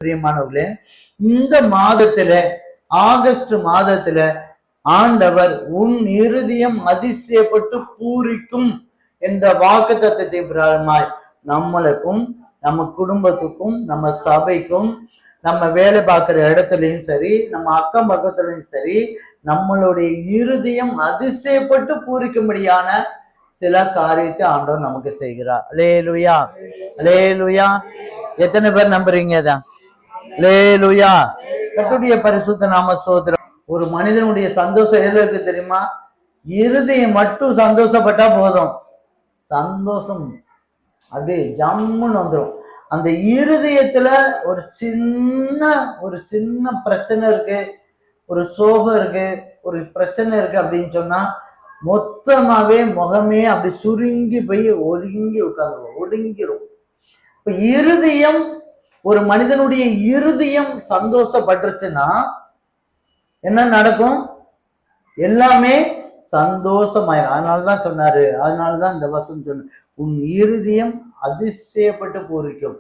பிரியமானவர்களே, இந்த மாதத்துல ஆகஸ்ட் மாதத்துல ஆண்டவர் உன் இருதயம் அதிசயப்பட்டு பூரிக்கும் என்ற வாக்குத்தத்தத்தின் பிரகாரமாய் நம்மளுக்கும் நம்ம குடும்பத்துக்கும் நம்ம சபைக்கும் நம்ம வேலை பார்க்குற இடத்துலையும் சரி, நம்ம அக்கம் பக்கத்துலையும் சரி, நம்மளுடைய இருதயம் அதிசயப்பட்டு பூரிக்கும்படியான சில காரியத்தை ஆண்டவர் நமக்கு செய்கிறார். அல்லேலூயா, அல்லேலூயா. எத்தனை பேர் நம்புறீங்க? தான் அல்லேலூயா. கர்த்தருடைய பரிசுத்த நாம ஸ்தோத்திரம். ஒரு மனிதனுடைய சந்தோஷம் எதுல இருக்கு தெரியுமா? இருதயம் மட்டும் சந்தோஷப்பட்டா போதும், சந்தோஷம் அப்படியே ஜம்முன்னு வந்துடும். அந்த இருதயத்துல ஒரு சின்ன பிரச்சனை இருக்கு, ஒரு சோகம் இருக்கு, ஒரு பிரச்சனை இருக்கு அப்படின்னு சொன்னா மொத்தமாவே முகமே அப்படி சுருங்கி போய் ஒடுங்கிரும். இப்ப இருதயம், ஒரு மனிதனுடைய இருதயம் சந்தோஷப்பட்டுருச்சுன்னா என்ன நடக்கும்? எல்லாமே சந்தோஷமாயிரும். அதனாலதான் சொன்னாரு, அதனாலதான் இந்த வசனம் சொன்ன, உன் இருதயம் அதிசயப்பட்டு பூரிக்கும்.